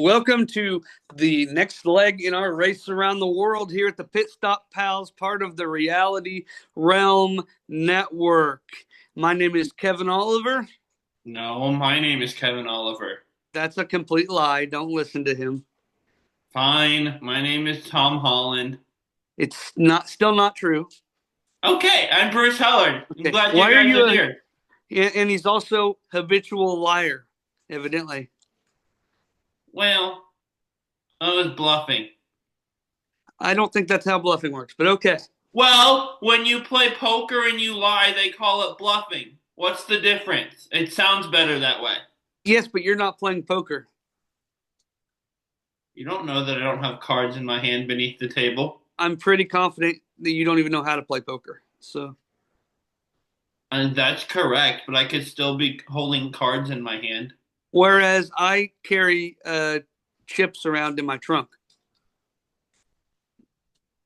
Welcome to the next leg in our race around the world here at the Pit Stop Pals, part of the Reality Realm Network. My name is Kevin Oliver. No, my name is Kevin Oliver. That's a complete lie. Don't listen to him. Fine, my name is Tom Holland. It's not still not true. Okay, I'm Bruce Hellard. I'm Okay. glad you Why are guys you are a here. and he's also habitual liar, evidently. Well, I was bluffing. I don't think that's how bluffing works, but okay. Well, when you play poker and you lie, they call it bluffing. What's the difference? It sounds better that way. Yes, but you're not playing poker. You don't know that I don't have cards in my hand beneath the table. I'm pretty confident that you don't even know how to play poker. So And that's correct, but I could still be holding cards in my hand. whereas I carry chips around in my trunk.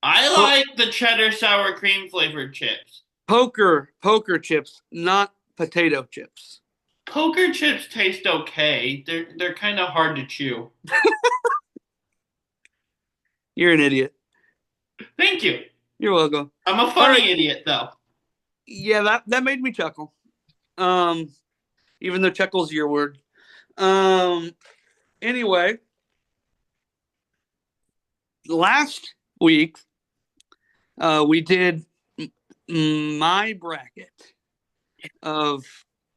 I Po- like the cheddar sour cream flavored chips. poker chips, not potato chips. Poker chips taste okay. They're kind of hard to chew. You're an idiot. Thank you. You're welcome. I'm a All right. funny idiot though. Yeah, that made me chuckle. Um, even though chuckle's your word. Um, anyway, last week we did my bracket of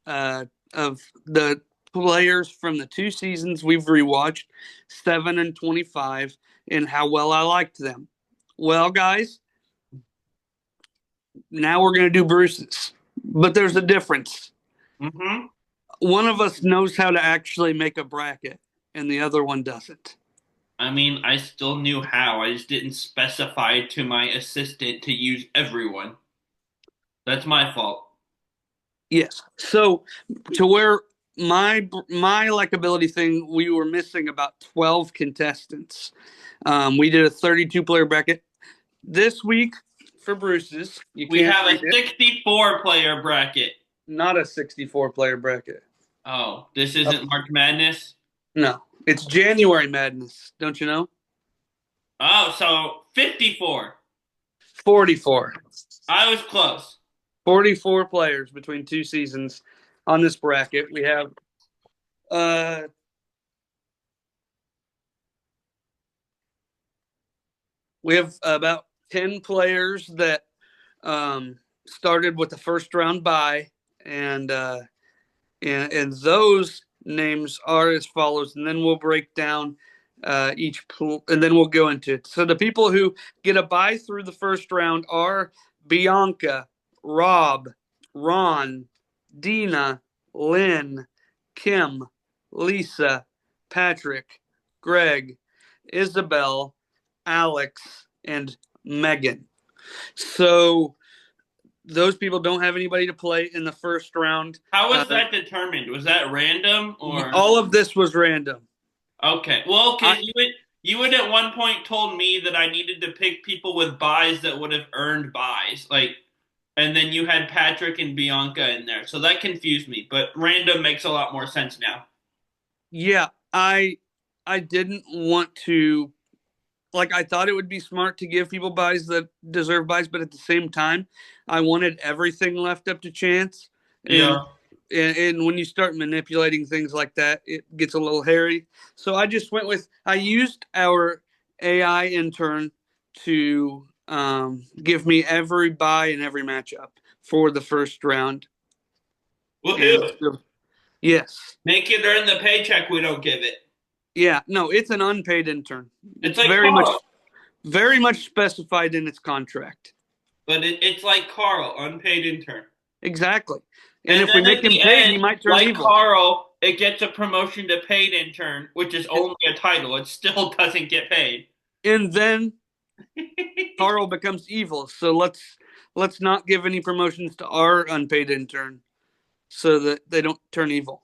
of the players from the two seasons we've rewatched, 7 and 25, and how well I liked them. Well, guys, now we're going to do Bruce's, but there's a difference. Mm-hmm. One of us knows how to actually make a bracket, and the other one doesn't. I mean, I still knew how. I just didn't specify to my assistant to use everyone. That's my fault. Yes. So to where my likability thing, we were missing about 12 contestants. We did a 32 player bracket this week for Bruce's. You We can't have read a it. 64 player bracket. Not a 64 player bracket. Oh, this isn't March Madness? No, it's January Madness. Don't you know? Oh, so 54. 44. I was close. 44 players between two seasons on this bracket. Uh we have about 10 players that started with the first round bye, and and those names are as follows, and then we'll break down each pool, and then we'll go into it. So the people who get a bye through the first round are Bianca, Rob, Ron, Dina, Lynn, Kim, Lisa, Patrick, Greg, Isabel, Alex, and Megan. So those people don't have anybody to play in the first round. How was Uh, that determined? Was that random or all of this was random. okay? Well, I because you would at one point told me that I needed to pick people with buys that would have earned buys, like, and then you had Patrick and Bianca in there, so that confused me. But random makes a lot more sense now. yeah, I didn't want to, like, I thought it would be smart to give people buys that deserve buys, but at the same time, I wanted everything left up to chance. And Yeah. and when you start manipulating things like that, it gets a little hairy. So I used our AI intern to give me every buy and every matchup for the first round. And Woohoo! so, yes, Make it earn the paycheck we don't give it. yeah, no, it's an unpaid intern. It's It's like Carl, very much specified in its contract. but it's like Carl, unpaid intern. Exactly. And And if we then make at him the paid, he end, might turn like evil. Carl, it gets a promotion to paid intern, which is only a title. It still doesn't get paid. And then Carl becomes evil. So let's not give any promotions to our unpaid intern so that they don't turn evil.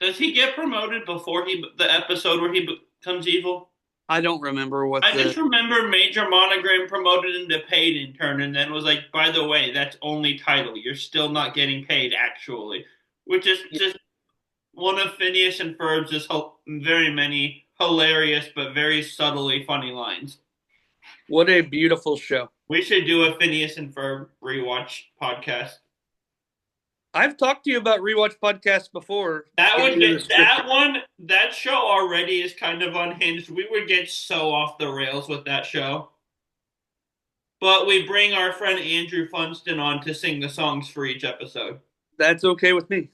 Does he get promoted before the episode where he becomes evil? I don't remember what I the just remember Major Monogram promoted him to paid intern and then was like, by the way, that's only title. You're still not getting paid, actually. Which is just one of Phineas and Ferb's very many hilarious but very subtly funny lines. What a beautiful show. We should do a Phineas and Ferb rewatch podcast. I've talked to you about rewatch podcasts before. That Getting would you the get script. that one. That show already is kind of unhinged. We would get so off the rails with that show. But we bring our friend Andrew Funston on to sing the songs for each episode. That's okay with me.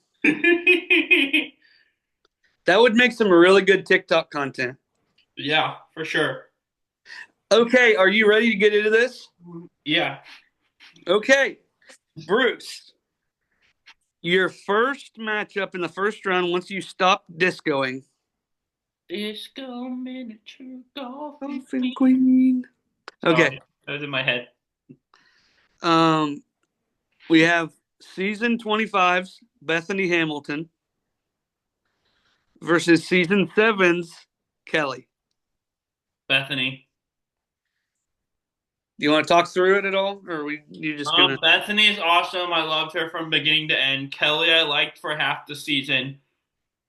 That would make some really good TikTok content. Yeah, for sure. Okay, are you ready to get into this? Yeah. Okay, Bruce, your first matchup in the first round once you stop discoing. Disco miniature golfing Dolphin queen. Queen. Okay. Sorry, that was in my head. We have season 25's Bethany Hamilton versus season 7's Kelly. Bethany. Do you want to talk through it at all, or are you just gonna? Bethany is awesome. I loved her from beginning to end. Kelly, I liked for half the season.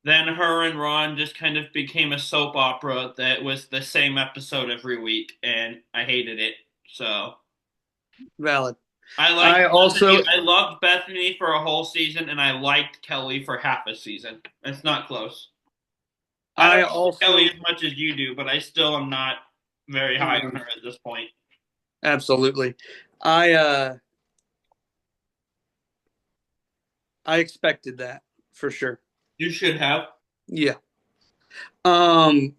Then her and Ron just kind of became a soap opera that was the same episode every week, and I hated it. So Valid. I I liked also Bethany. I loved Bethany for a whole season, and I liked Kelly for half a season. It's not close. I I don't like also Kelly as much as you do, but I still am not very high on her at this point. absolutely. I I expected that for sure. You should have. Yeah. Um.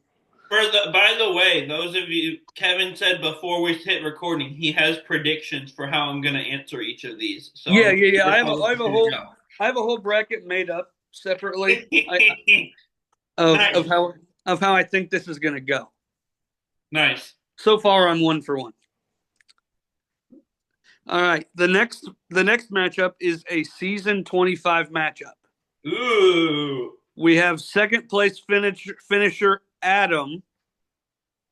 By the way, those of you, Kevin said before we hit recording, he has predictions for how I'm going to answer each of these. So Yeah. I'm Yeah. Yeah. go. I have a whole bracket made up separately. Nice, Of how I think this is gonna go. nice. So far, I'm 1 for 1. All right. The next matchup is a season 25 matchup. Ooh, We have second place finisher Adam,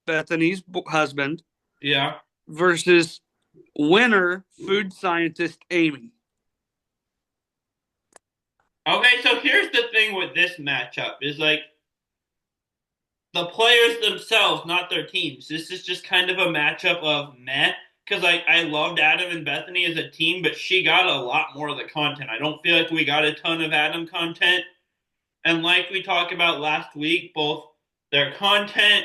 Bethany's husband, yeah. versus winner food scientist Amy. Okay, so here's the thing with this matchup is like the players themselves, not their teams. This is just kind of a matchup of meh. Because like I loved Adam and Bethany as a team, but she got a lot more of the content. I don't feel like we got a ton of Adam content. And like we talked about last week, both their content,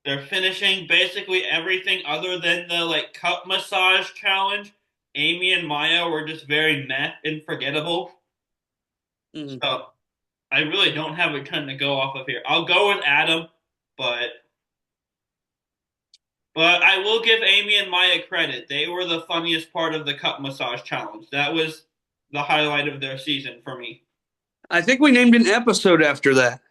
their finishing, basically everything other than the like cup massage challenge, Amy and Maya were just very meh and forgettable. Mm. So I really don't have a ton to go off of here. I'll go with Adam, but I will give Amy and Maya credit. They were the funniest part of the cup massage challenge. That was the highlight of their season for me. I think we named an episode after that.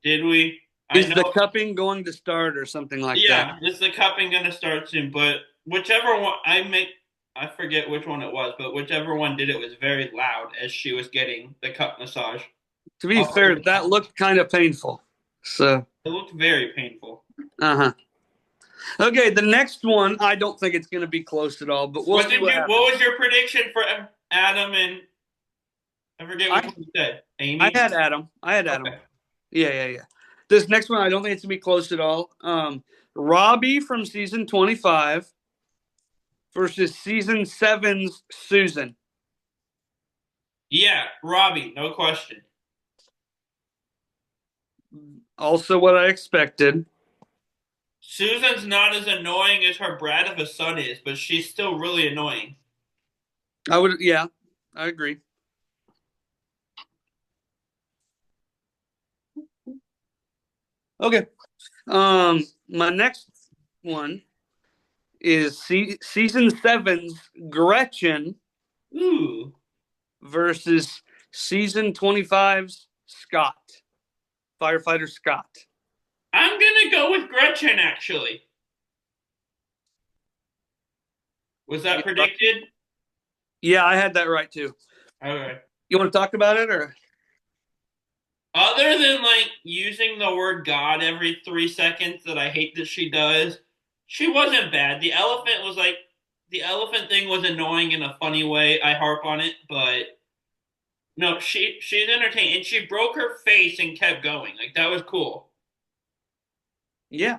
Did we? I Is know. the cupping going to start or something like Yeah, that? is the cupping going to start soon? But whichever one I forget which one it was, but whichever one did it was very loud as she was getting the cup massage. To be Oh, fair, that looked kind of painful. So, it looked very painful. uh-huh. Okay, the next one, I don't think it's going to be close at all, but we'll see what happens. What was your prediction for Adam and I forget which one you said? Amy? I had Adam. Okay. Yeah. This next one, I don't think it's going to be close at all. Robbie from season 25 versus season 7's Susan. Yeah, Robbie, no question. Also what I expected. Susan's not as annoying as her brat of a son is, but she's still really annoying. Yeah, I agree. Okay. My next one is season 7's Gretchen Ooh. versus season 25's Scott, firefighter Scott. I'm gonna go with Gretchen, actually. Was that predicted? Yeah, I had that right too. Okay. You want to talk about it or? Other than like using the word God every 3 seconds that I hate that she does, she wasn't bad. The elephant thing was annoying in a funny way. I harp on it, but no, she's entertaining and she broke her face and kept going. Like that was cool. Yeah.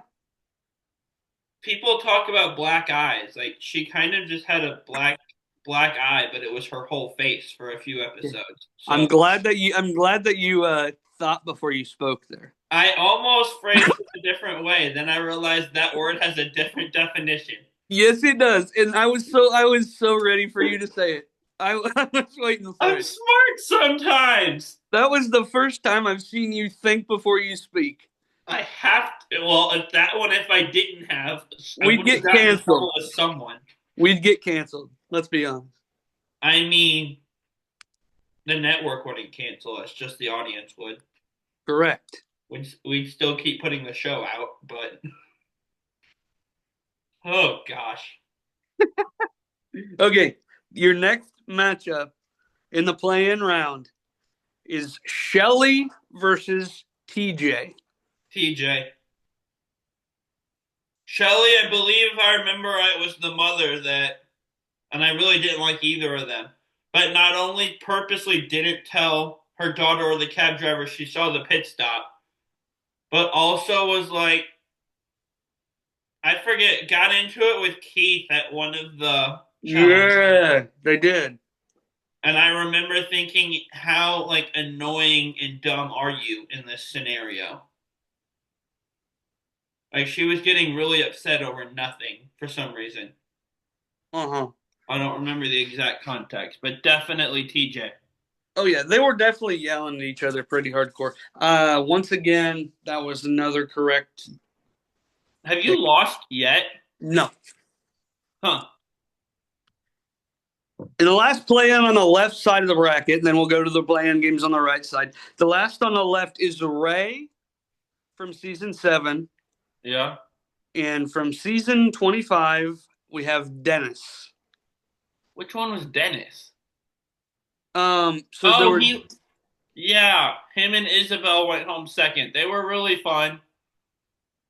People talk about black eyes. Like she kind of just had a black eye, but it was her whole face for a few episodes. So I'm glad that you thought before you spoke there. I almost phrased it a different way. Then I realized that word has a different definition. Yes, it does. And I was so ready for you to say it. I was waiting for I'm it. smart sometimes. That was the first time I've seen you think before you speak. I have to. Well, if that one, if I didn't have, I We'd would have get gotten in canceled. trouble with someone. We'd get canceled. Let's be honest. I mean, the network wouldn't cancel us, just the audience would. Correct. We'd still keep putting the show out, but oh gosh. Okay. Your next matchup in the play-in round is Shelly versus TJ. TJ. Shelly, I believe if I remember right, was the mother that, and I really didn't like either of them. But not only purposely didn't tell her daughter or the cab driver she saw the pit stop, but also was like, I forget, got into it with Keith at one of the challenges. Yeah, they did. And I remember thinking, how like annoying and dumb are you in this scenario? Like she was getting really upset over nothing for some reason. Uh-huh. I don't remember the exact context, but definitely TJ. Oh yeah, they were definitely yelling at each other pretty hardcore. Once again, that was another correct Have you pick. lost yet? No. Huh. In the last play-in on the left side of the bracket, and then we'll go to the play-in games on the right side. The last on the left is Ray from season 7, Yeah. and from season 25 we have Dennis. Which one was Dennis? So there Oh, were yeah, him and Isabel went home second. They were really fun.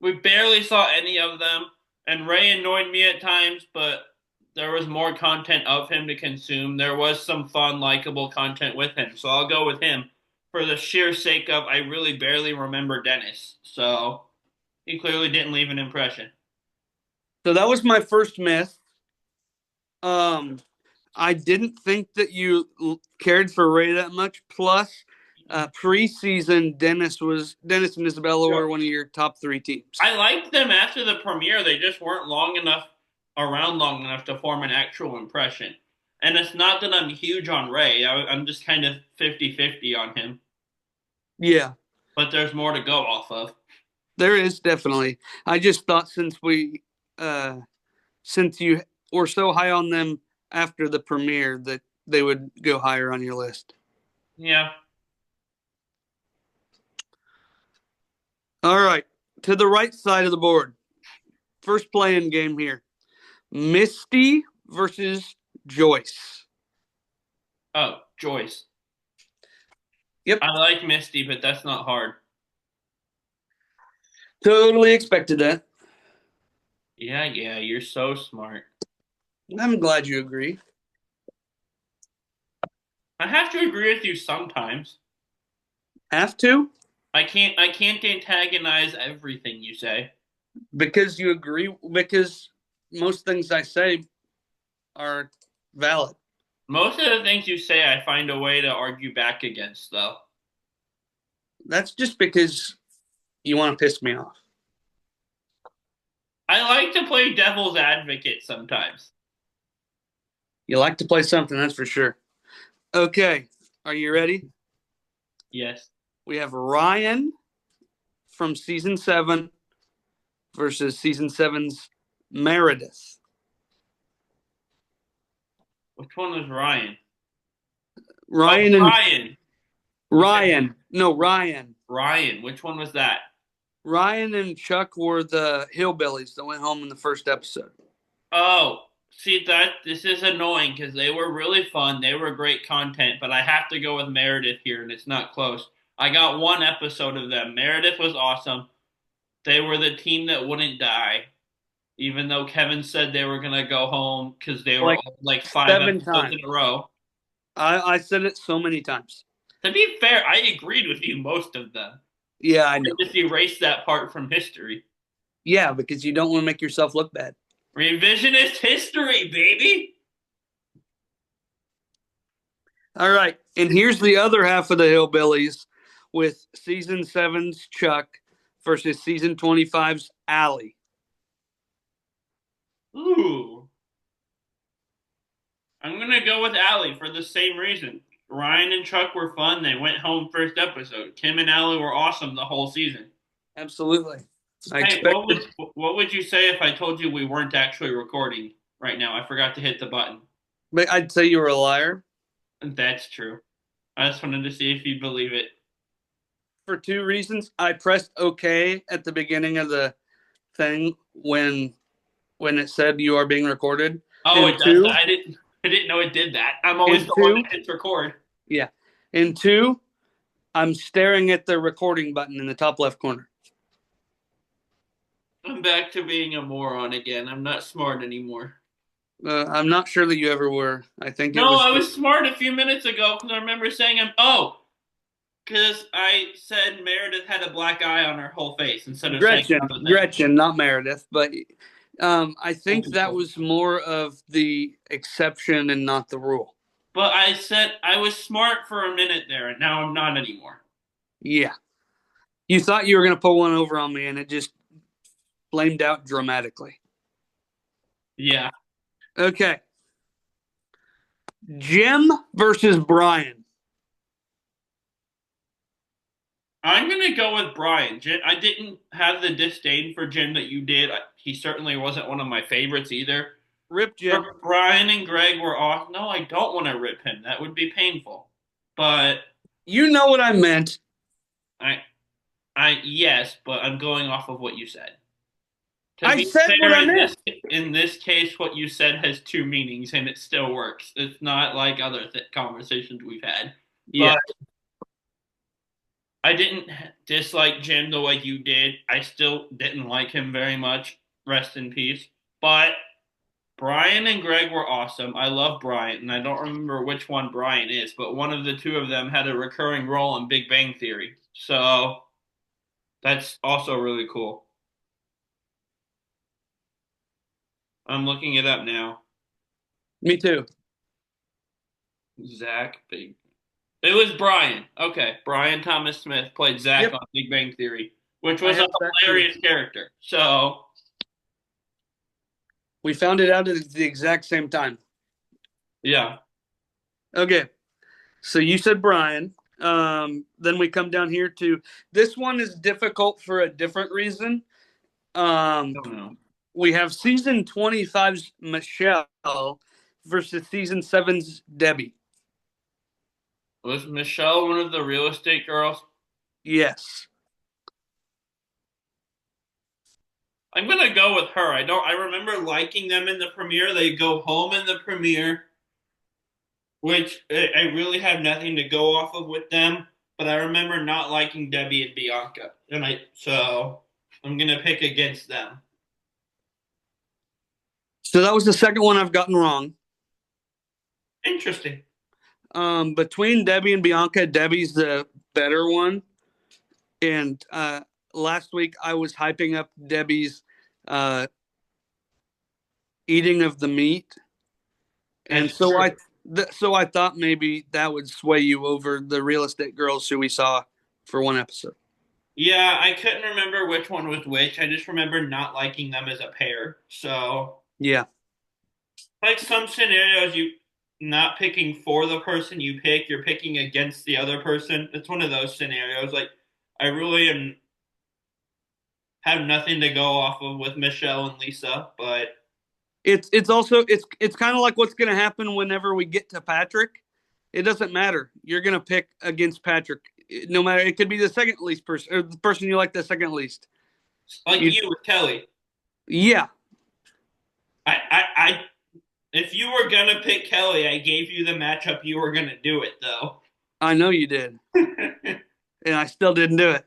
We barely saw any of them, and Ray annoyed me at times, but there was more content of him to consume. There was some fun, likable content with him, so I'll go with him for the sheer sake of I really barely remember Dennis. So he clearly didn't leave an impression. so that was my first myth. Um, I didn't think that you cared for Ray that much. Plus, preseason Dennis and Isabella Sure. were one of your top 3 teams. I liked them after the premiere. They just weren't around long enough to form an actual impression. And it's not that I'm huge on Ray. I'm just kind of 50-50 on him. Yeah, But there's more to go off of. there is definitely. I just thought uh, since you were so high on them after the premiere that they would go higher on your list. Yeah. All right, to the right side of the board. First play-in game here. Misty versus Joyce. Oh, Joyce. Yep, I like Misty, but that's not hard. totally expected that. Yeah, you're so smart. I'm glad you agree. I have to agree with you sometimes. Have to I can't antagonize everything you say. because you agree because most things I say are valid. Most of the things you say I find a way to argue back against though. That's just because you want to piss me off. I like to play devil's advocate sometimes. You like to play something, that's for sure. Okay, are you ready? Yes. We have Ryan from season 7 versus season 7's Meredith. Which one was Ryan? Oh, Ryan and Ryan. You said Ryan. No, Ryan. Ryan. Which one was that? Ryan and Chuck were the hillbillies that went home in the first episode. Oh, see that this is annoying because they were really fun. They were great content, but I have to go with Meredith here, and it's not close. I got one episode of them. Meredith was awesome. They were the team that wouldn't die, even though Kevin said they were gonna go home because they were Like on, like 5 episodes 7 times. in a row. I said it so many times. To be fair, I agreed with you most of them. Yeah, I I know. just erased that part from history. Yeah, because you don't want to make yourself look bad. Revisionist history, baby. All right. And here's the other half of the Hillbillies with season seven's Chuck versus season 25's Allie. Ooh. I'm gonna go with Allie for the same reason. Ryan and Chuck were fun. They went home first episode. Kim and Allie were awesome the whole season. Absolutely. I Hey, expected. what would you say if I told you we weren't actually recording right now? I forgot to hit the button. But I'd say you were a liar That's true. I just wanted to see if you believe it. for two reasons. I pressed OK at the beginning of the thing when it said you are being recorded. Oh, And it does. two, I didn't know it did that. I'm always and the one two, that hits record. yeah. And two, I'm staring at the recording button in the top left corner. I'm back to being a moron again. I'm not smart anymore. I'm not sure that you ever were. I think it No, was I was smart a few minutes ago because I remember saying because I said Meredith had a black eye on her whole face instead of saying Gretchen, another thing. Gretchen, not Meredith, but I Old think that people. was more of the exception and not the rule. But I said I was smart for a minute there, and now I'm not anymore. Yeah. You thought you were going to pull one over on me, and it just flamed out dramatically. Yeah. Okay. Jim versus Brian. I'm gonna go with Brian. I didn't have the disdain for Jim that you did. He certainly wasn't one of my favorites either. Rip Jim. Brian and Greg were off. No, I don't want to rip him. That would be painful. But You know what I meant. I, yes, but I'm going off of what you said. To I be said what fair, I meant. in this case, what you said has two meanings, and it still works. It's not like other conversations we've had. Yeah. But I didn't dislike Jim the way you did. I still didn't like him very much. Rest in peace. But Brian and Greg were awesome. I love Brian, and I don't remember which one Brian is, but one of the two of them had a recurring role in Big Bang Theory. So that's also really cool. I'm looking it up now. Me too. Zach Big. It was Brian. Okay, Brian Thomas Smith played Zach Yep. on Big Bang Theory, which I was a have that hilarious too. character. So We found it out at the exact same time. yeah. Okay. So you said Brian. Then we come down here to this one is difficult for a different reason. Um, Oh no. we have season 25's Michelle versus season seven's Debbie. Was Michelle one of the real estate girls? Yes. I'm gonna go with her. I remember liking them in the premiere. They go home in the premiere, which I really have nothing to go off of with them. But I remember not liking Debbie and Bianca, and so I'm gonna pick against them. So that was the second one I've gotten wrong. Interesting. Between Debbie and Bianca, Debbie's the better one. And last week I was hyping up Debbie's uh, eating of the meat, and That's true. so I thought maybe that would sway you over the real estate girls who we saw for one episode. Yeah, I couldn't remember which one was which. I just remember not liking them as a pair. So, Yeah, like some scenarios, you not picking for the person you pick, you're picking against the other person. It's one of those scenarios. Like, I really am have nothing to go off of with Michelle and Lisa, but it's also it's kind of like what's going to happen whenever we get to Patrick. It doesn't matter. You're going to pick against Patrick, no matter. It could be the second least person or the person you like the second least. like You, you with Kelly, yeah, I if you were gonna pick Kelly, I gave you the matchup. You were gonna do it though. I know you did, and I still didn't do it.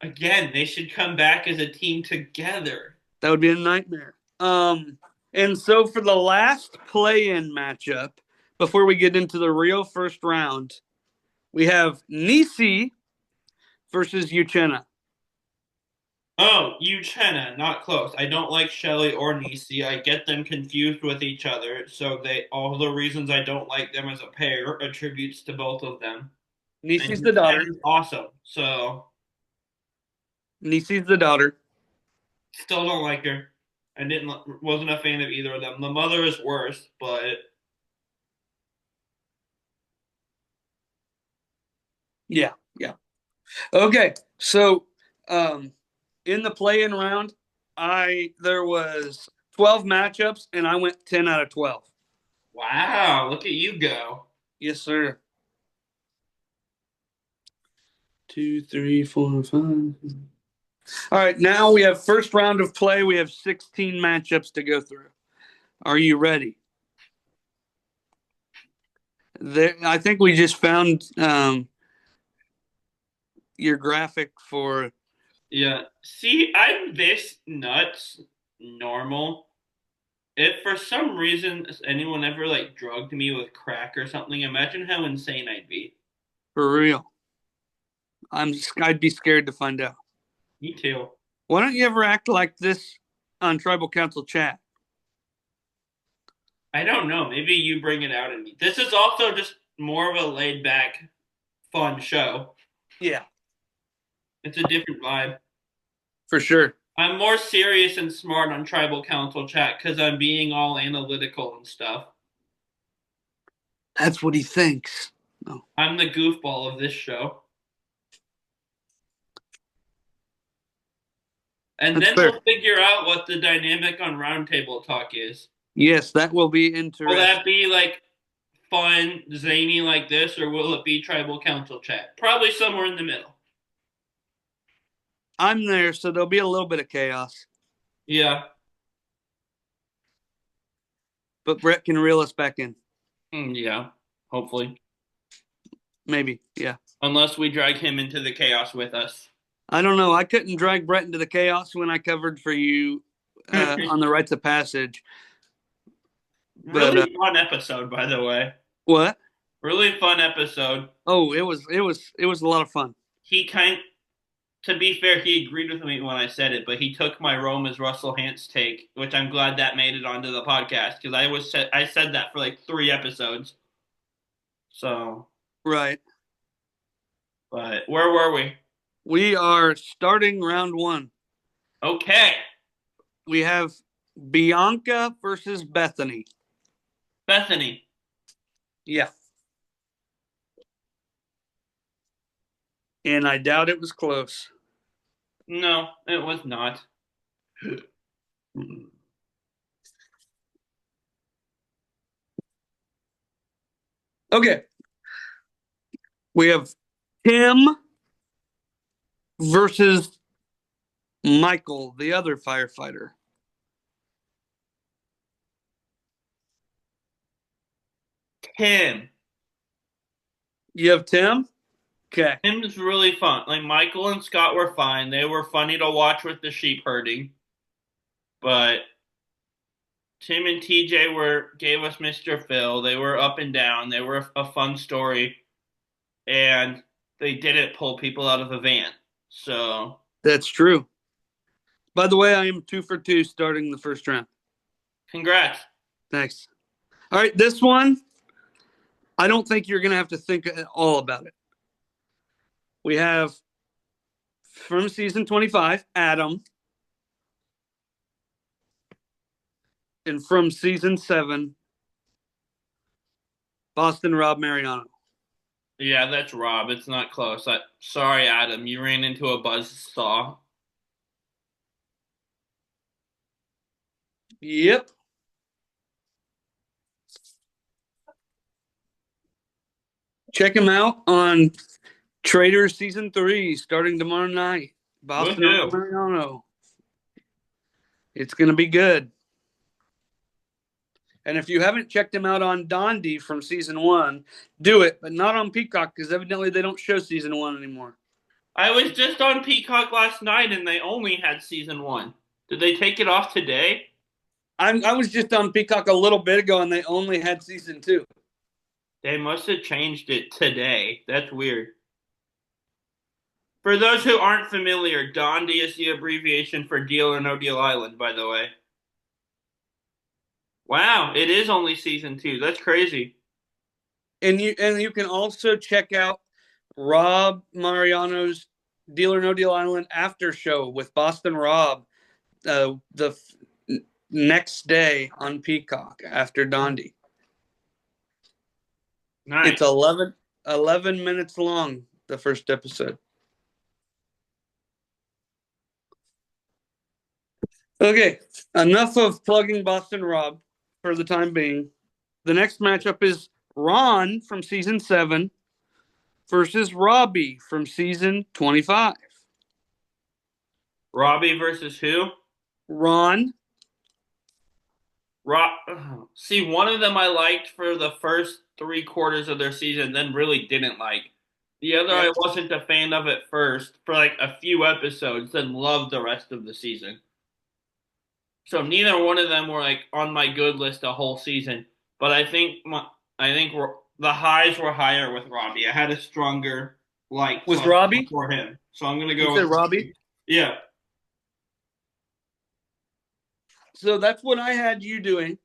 Again, they should come back as a team together. That would be a nightmare. And so for the last play-in matchup, before we get into the real first round, we have Nisi versus Uchenna. Oh, Uchenna, not close. I don't like Shelly or Nisi. I get them confused with each other, so they all the reasons I don't like them as a pair attributes to both of them. And Nisi's the daughter. Uchenna's awesome, so Nisi's the daughter. still don't like her. I didn't wasn't a fan of either of them. The mother is worse, but Yeah, yeah. Okay, so um, in the play-in round, I there was 12 matchups, and I went 10 out of 12. wow, look at you go. Yes, sir. 2, 3, 4, 5. All right, now we have first round of play. We have 16 matchups to go through. Are you ready? I think we just found your graphic for. Yeah. See, I'm this nuts normal. If for some reason anyone ever like drugged me with crack or something, imagine how insane I'd be. For real. I'd be scared to find out. Me too. Why don't you ever act like this on Tribal Council chat? I don't know. Maybe you bring it out in me. This is also just more of a laid back, fun show. Yeah, It's a different vibe. for sure. I'm more serious and smart on Tribal Council chat because I'm being all analytical and stuff. That's what he thinks. No, I'm the goofball of this show. And that's then fair. we'll figure out what the dynamic on Roundtable Talk is. Yes, that will be Will interesting. that be like fun, zany like this, or will it be Tribal Council chat? Probably somewhere in the middle. I'm there, so there'll be a little bit of chaos, Yeah. but Brett can reel us back in. Yeah. Hopefully. Maybe. Yeah. Unless we drag him into the chaos with us. I don't know. I couldn't drag Brett into the chaos when I covered for you on the rites of passage. But Really fun episode, by the way. what? Really fun episode. Oh, it was a lot of fun. He kind, to be fair, he agreed with me when I said it, but he took my Rome as Russell Hantz take, which I'm glad that made it onto the podcast because I said that for like 3 episodes. So, Right. but where were we? We are starting round one. Okay, We have Bianca versus Bethany. Bethany. Yeah. And I doubt it was close. No, it was not. Okay. We have Tim versus Michael, the other firefighter. Tim. You have Tim? Okay. Tim's really fun. Like Michael and Scott were fine. They were funny to watch with the sheep herding. But Tim and TJ gave us Mr. Phil. They were up and down. They were a fun story. And they didn't pull people out of a van. So That's true. By the way, I am 2 for 2 starting the first round. congrats. Thanks. All right, this one, I don't think you're going to have to think at all about it. We have from season 25, Adam. And from season 7, Boston Rob Mariano. Yeah, that's Rob. It's not close. Sorry, Adam. You ran into a buzzsaw. Yep. Check him out on Traitors season 3 starting tomorrow night. Boston Rob Woohoo. Mariano. It's going to be good. And if you haven't checked him out on Dondi from season 1, do it, but not on Peacock because evidently they don't show season 1 anymore. I was just on Peacock last night and they only had season 1. Did they take it off today? I was just on Peacock a little bit ago and they only had season 2. They must have changed it today. That's weird. For those who aren't familiar, Dondi is the abbreviation for Deal or No Deal Island, by the way. Wow, it is only season 2. That's crazy. And you can also check out Rob Mariano's Deal or No Deal Island after show with Boston Rob the next day on Peacock after Dondi. It's Nice. 11 minutes long, the first episode. Okay, enough of plugging Boston Rob for the time being. The next matchup is Ron from season 7 versus Robbie from season 25. Robbie versus who? Ron. See, one of them I liked for the first 3 quarters of their season, then really didn't like. The other I Yep. wasn't a fan of at first for like a few episodes, then loved the rest of the season. So neither one of them were like on my good list a whole season. But I think the highs were higher with Robbie. I had a stronger like With Robbie? for him. So I'm gonna You go said with Robbie? yeah. So that's what I had you doing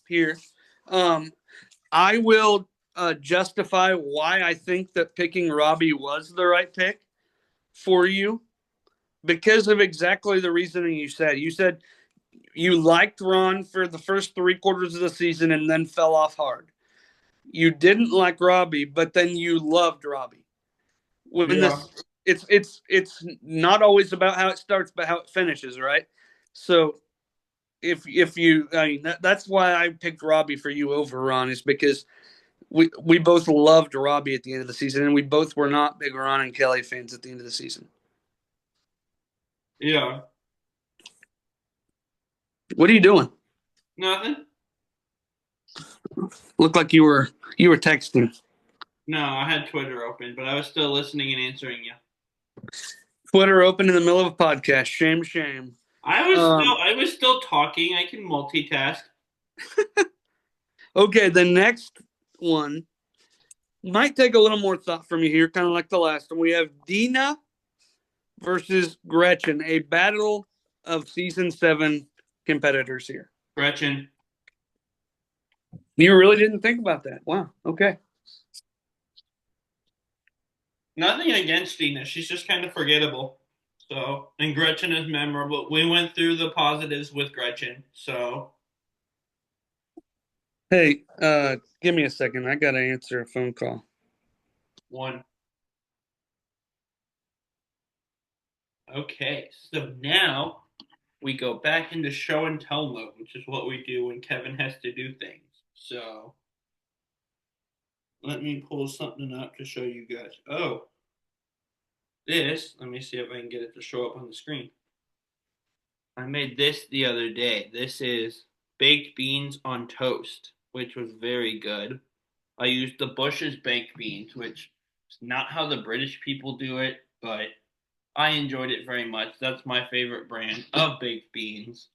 here. I will justify why I think that picking Robbie was the right pick for you because of exactly the reasoning you said. You said you liked Ron for the first 3 quarters of the season and then fell off hard. You didn't like Robbie, but then you loved Robbie. When Yeah. this, it's not always about how it starts, but how it finishes, right? So if you, I mean, that's why I picked Robbie for you over Ron is because we both loved Robbie at the end of the season, and we both were not big Ron and Kelly fans at the end of the season. Yeah. What are you doing? Nothing? Looked like you were texting. No, I had Twitter open, but I was still listening and answering you. Twitter open in the middle of a podcast. Shame, shame. I was still talking. I can multitask. Okay, the next one might take a little more thought from you here, kind of like the last one. We have Dina versus Gretchen, a battle of season 7 competitors here. Gretchen. You really didn't think about that. Wow. Okay. Nothing against Gina. She's just kind of forgettable. So, and Gretchen is memorable. We went through the positives with Gretchen. So, Hey, give me a second. I gotta answer a phone call. one. Okay. So now we go back into show and tell mode, which is what we do when Kevin has to do things. So, let me pull something up to show you guys. Oh, let me see if I can get it to show up on the screen. I made this the other day. This is baked beans on toast, which was very good. I used the Bush's baked beans, which is not how the British people do it, but I enjoyed it very much. That's my favorite brand of baked beans.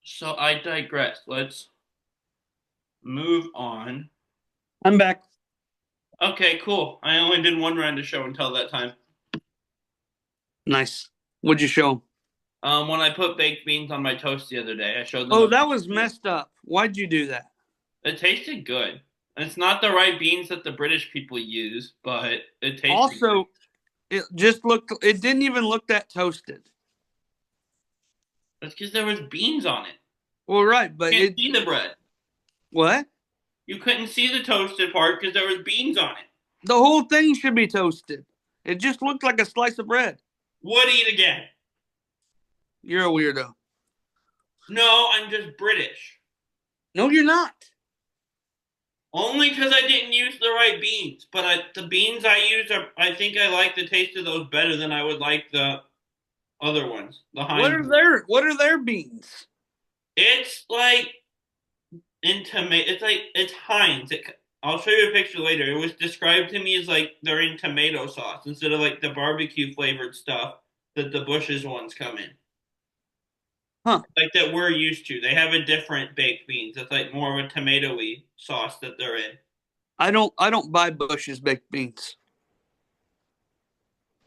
So I digress. Let's move on. I'm back. Okay, cool. I only did one round of show until that time. Nice. What'd you show them? When I put baked beans on my toast the other day, I showed them. Oh, that was messed up. Why'd you do that? It tasted good. It's not the right beans that the British people use, but it tasted Also, good. it didn't even look that toasted. That's because there was beans on it. Well, right, but You can't see the bread. What? You couldn't see the toasted part because there was beans on it. The whole thing should be toasted. It just looked like a slice of bread. Would eat again. You're a weirdo. No, I'm just British. No, you're not. Only because I didn't use the right beans. But the beans I use I think I like the taste of those better than I would like the other ones. The Heinz. What are their beans? It's like in tomato. It's Heinz. I'll show you a picture later. It was described to me as like they're in tomato sauce instead of like the barbecue flavored stuff that the Bush's ones come in. Huh. Like that we're used to. They have a different baked beans. It's like more of a tomatoey sauce that they're in. I don't buy Bush's baked beans.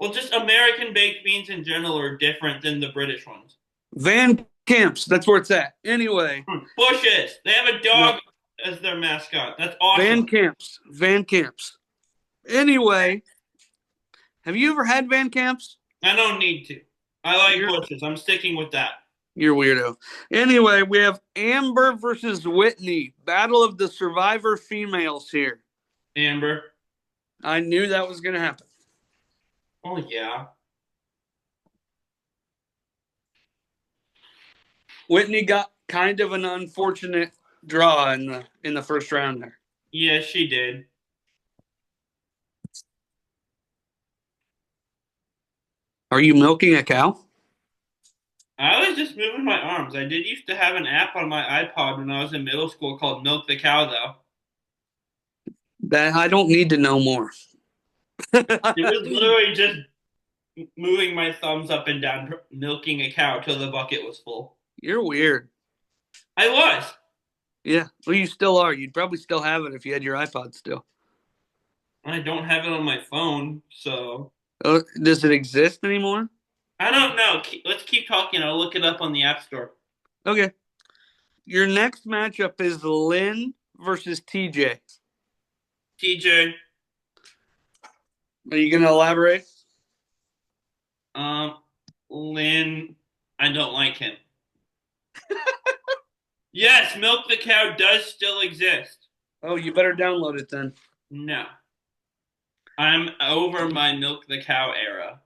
Well, just American baked beans in general are different than the British ones. Van Camps. That's where it's at. Anyway, Bushes. They have a no. dog as their mascot. That's awesome. Van Camps. Van Camps. Anyway, have you ever had Van Camps? I don't need to. I like You're bushes. I'm sticking with that. you're weirdo. Anyway, we have Amber versus Whitney. Battle of the Survivor females here. Amber. I knew that was gonna happen. Oh yeah. Whitney got kind of an unfortunate draw in the first round there. Yes, she did. Are you milking a cow? I was just moving my arms. I did used to have an app on my iPod when I was in middle school called Milk the Cow, though. That I don't need to know more. It was literally just moving my thumbs up and down, milking a cow till the bucket was full. You're weird. I was. Yeah. Well, you still are. You'd probably still have it if you had your iPod still. I don't have it on my phone, so Does it exist anymore? I don't know. Let's keep talking. I'll look it up on the App Store. Okay. Your next matchup is Lynn versus TJ. TJ, Are you going to elaborate? um, Lynn, I don't like him. Yes, Milk the Cow does still exist. Oh, you better download it then. No, I'm over my Milk the Cow era.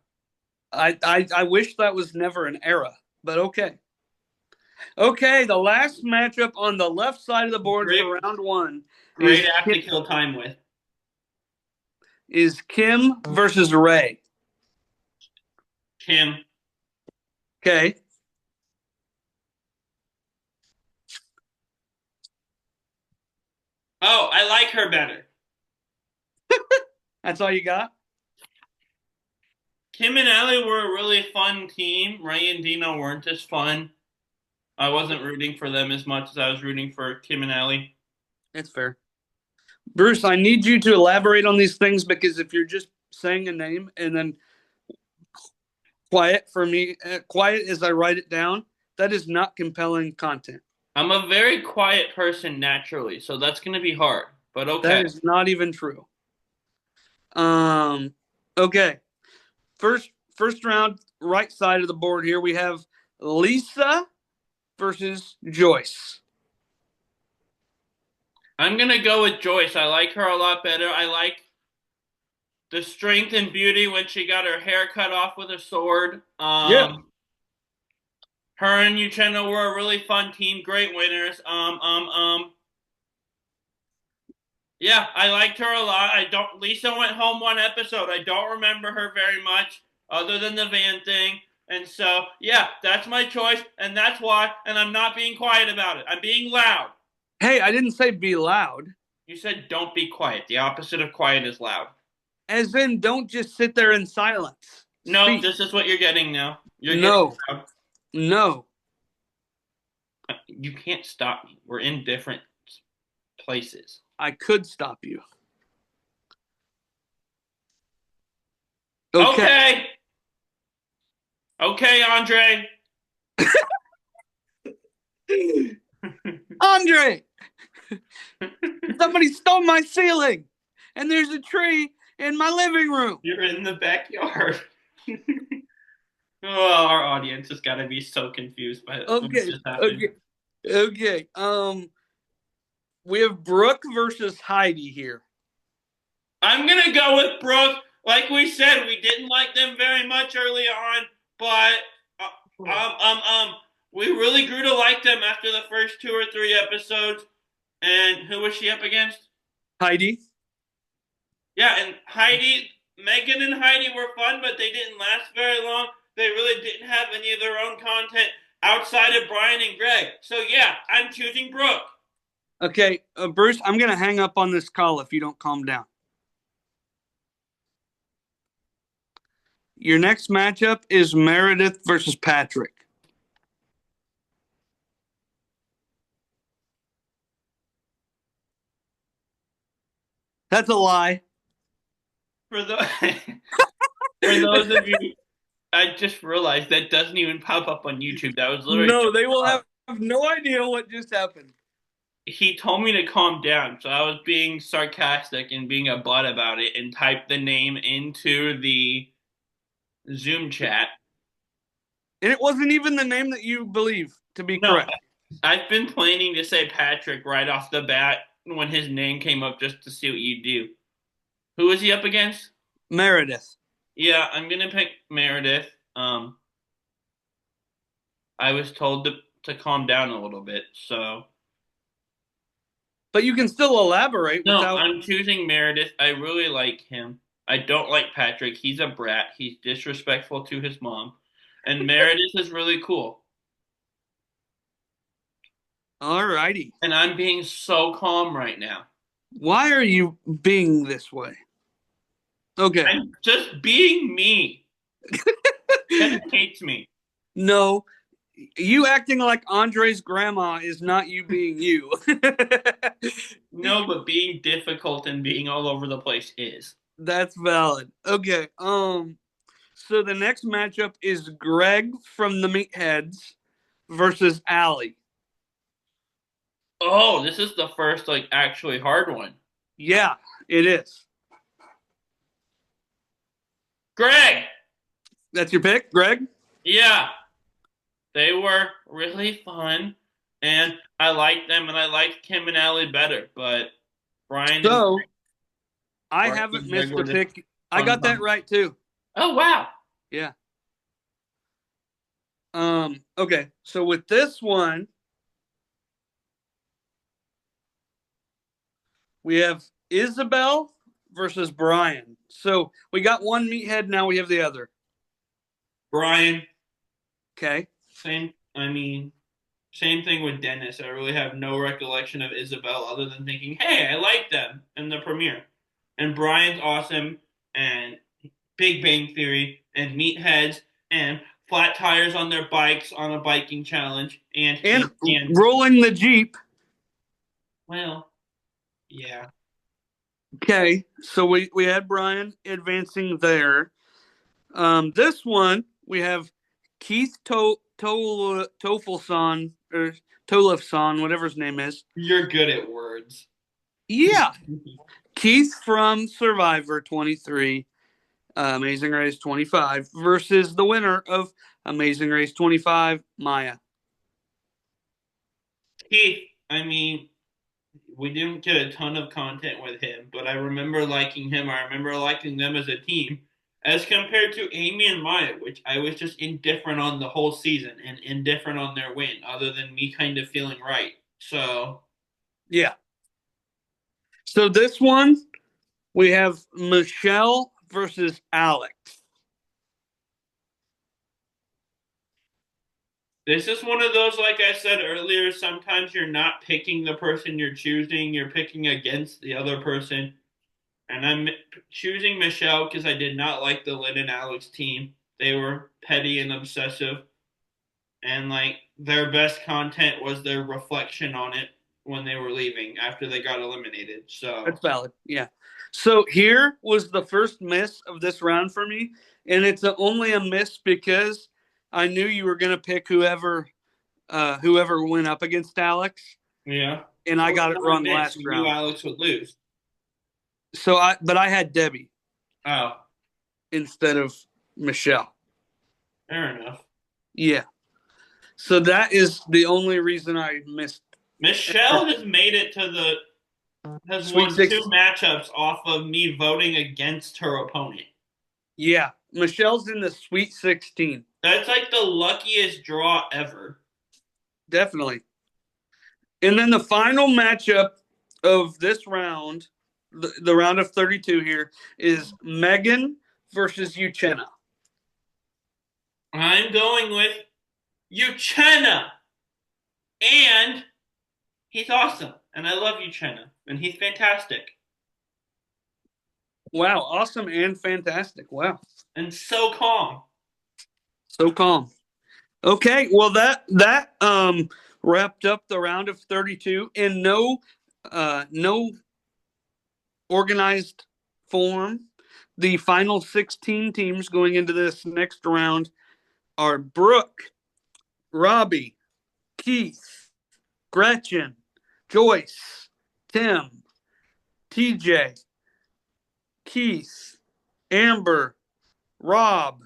I wish that was never an era, but okay. Okay, the last matchup on the left side of the board Great, for round one great app to kill time with. is Kim versus Ray. Kim, Okay. oh, I like her better. That's all you got? Kim and Allie were a really fun team. Ray and Dino weren't as fun. I wasn't rooting for them as much as I was rooting for Kim and Allie. It's fair. Bruce, I need you to elaborate on these things because if you're just saying a name and then quiet for me, quiet as I write it down, that is not compelling content. I'm a very quiet person naturally, so that's going to be hard, but That okay. is not even true. Um, okay. First round, right side of the board here, we have Lisa versus Joyce. I'm going to go with Joyce. I like her a lot better. I like the strength and beauty when she got her hair cut off with a sword. Yeah. Her and Uchenna were a really fun team, great winners. Yeah, I liked her a lot. I don't. Lisa went home one episode. I don't remember her very much, other than the van thing. And so, yeah, that's my choice, and that's why. And I'm not being quiet about it. I'm being loud. Hey, I didn't say be loud. You said don't be quiet. The opposite of quiet is loud. As in, don't just sit there in silence. No, Speak. this is what you're getting now. You're No. getting loud. No. You can't stop me. We're in different places. I could stop you. Okay. Okay, Andre. Andre! Somebody stole my ceiling! And there's a tree in my living room. You're in the backyard. Oh, our audience has got to be so confused by what just happened. Okay. We have Brooke versus Heidi here. I'm gonna go with Brooke. Like we said, we didn't like them very much early on, but we really grew to like them after the first 2 or 3 episodes. And who was she up against? Heidi. Yeah, and Heidi, Megan and Heidi were fun, but they didn't last very long. They really didn't have any of their own content outside of Brian and Greg. So yeah, I'm choosing Brooke. Okay, Bruce, I'm going to hang up on this call if you don't calm down. Your next matchup is Meredith versus Patrick. That's a lie. For the For those of you, I just realized that doesn't even pop up on YouTube. That was literally No, just they will have no idea what just happened. he told me to calm down, so I was being sarcastic and being a butt about it and typed the name into the Zoom chat. And it wasn't even the name that you believe to be No, correct. I've been planning to say Patrick right off the bat when his name came up just to see what you do. Who is he up against? Meredith. Yeah, I'm gonna pick Meredith. I was told to calm down a little bit, so But you can still elaborate no, without. I'm choosing Meredith. I really like him. I don't like Patrick. He's a brat. He's disrespectful to his mom. And Meredith is really cool. Alrighty. And I'm being so calm right now. Why are you being this way? Okay. I'm just being me. Ken hates me. No, you acting like Andre's grandma is not you being you. No, but being difficult and being all over the place is. That's valid. Okay. So the next matchup is Greg from the Meatheads versus Allie. Oh, this is the first like actually hard one. Yeah, it is. Greg. That's your pick, Greg? Yeah, they were really fun, and I liked them, and I liked Kim and Allie better. But Brian and So I Brian haven't and Greg missed were a just pick. I fun got that times. right too. Oh wow! Yeah. Okay. So with this one, we have Isabel versus Brian. So we got one meathead, now we have the other. Brian, Okay. same. I mean, same thing with Dennis. I really have no recollection of Isabel other than thinking, "Hey, I like them" in the premiere. And Brian's awesome, and Big Bang Theory, and Meatheads, and flat tires on their bikes on a biking challenge, And and rolling the Jeep. well, yeah. Okay. So we had Brian advancing there. This one we have Keith Tofelson or Tolefson, whatever his name is. You're good at words. Yeah. Keith from Survivor 23, Amazing Race 25 versus the winner of Amazing Race 25, Maya. Keith, I mean, we didn't get a ton of content with him, but I remember liking him. I remember liking them as a team. As compared to Amy and Maya, which I was just indifferent on the whole season and indifferent on their win, other than me kind of feeling right. So, Yeah. So this one we have Michelle versus Alex. this is one of those, like I said earlier, sometimes you're not picking the person you're choosing, you're picking against the other person. And I'm choosing Michelle because I did not like the Lynn and Alex team. They were petty and obsessive. And like their best content was their reflection on it when they were leaving after they got eliminated. So That's valid. Yeah. So here was the first miss of this round for me, and it's only a miss because I knew you were going to pick whoever went up against Alex, yeah. and I Well, got it's it not a wrong miss. last You knew round. Alex would lose. But I had Debbie Oh, instead of Michelle. fair enough. Yeah. So that is the only reason I missed. Michelle has made it to the has Sweet won Six. two matchups off of me voting against her opponent. Yeah. Michelle's in the Sweet 16. That's like the luckiest draw ever. Definitely. And then the final matchup of this round, the round of 32 here, is Megan versus Uchenna. I'm going with Uchenna. And he's awesome. And I love Uchenna. And he's fantastic. Wow, awesome and fantastic. Wow. And so calm. So calm. Okay, well that wrapped up the round of 32 in no organized form. The final 16 teams going into this next round are Brooke, Robbie, Keith, Gretchen, Joyce, Tim, TJ, Keith, Amber, Rob,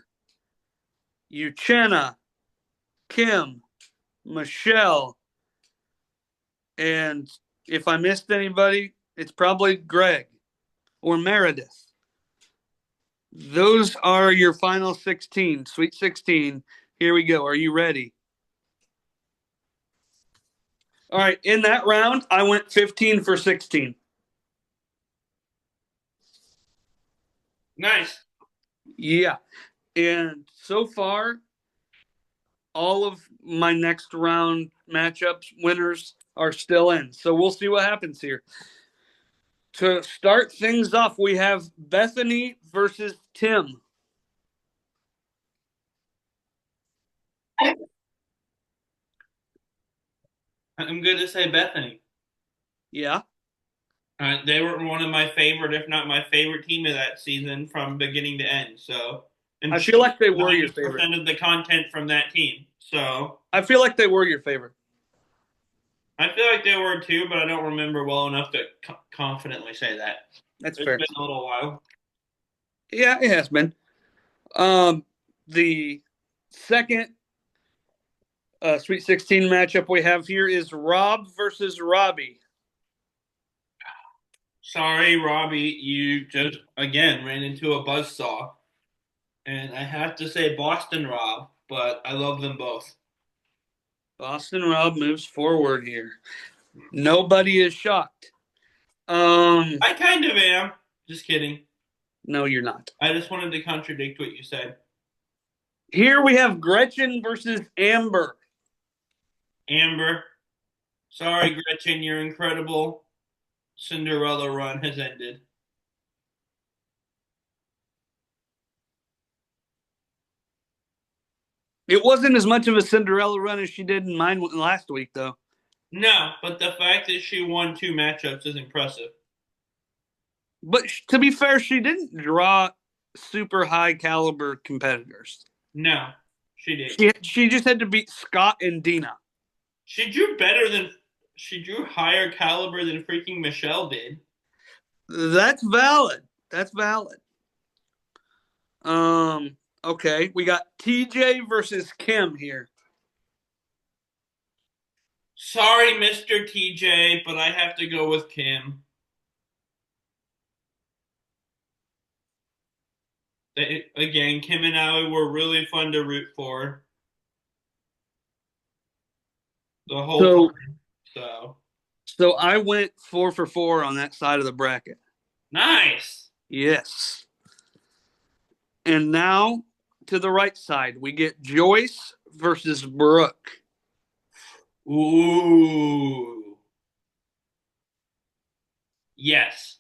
Uchenna, Kim, Michelle, and if I missed anybody, it's probably Greg or Meredith. Those are your final 16, Sweet 16. Here we go. Are you ready? All right. In that round, I went 15 for 16. Nice. Yeah. And so far, all of my next round matchups winners are still in. So we'll see what happens here. To start things off, we have Bethany versus Tim. I'm going to say Bethany. Yeah. They were one of my favorite, if not my favorite team of that season from beginning to end. So, and I she feel like they were your favorite. 90% of the content from that team. So, I feel like they were your favorite. I feel like they were too, but I don't remember well enough to confidently say that. That's It's fair. been a little while. Yeah, it has been. The second Sweet 16 matchup we have here is Rob versus Robbie. Sorry, Robbie, you just again ran into a buzzsaw. And I have to say Boston Rob, but I love them both. Boston Rob moves forward here. Nobody is shocked. I kind of am. Just kidding. No, you're not. I just wanted to contradict what you said. Here we have Gretchen versus Amber. Amber, sorry, Gretchen, your incredible Cinderella run has ended. It wasn't as much of a Cinderella run as she did in mine last week, though. No, but the fact that she won two matchups is impressive. But to be fair, she didn't draw super high caliber competitors. No, she did. She just had to beat Scott and Dina. She drew better than she drew higher caliber than freaking Michelle did. That's valid. That's valid. Okay, we got TJ versus Kim here. Sorry, Mr. TJ, but I have to go with Kim. Again, Kim and I were really fun to root for the whole So, time. So so I went 4 for 4 on that side of the bracket. nice. Yes. And now to the right side, we get Joyce versus Brooke. Ooh. Yes.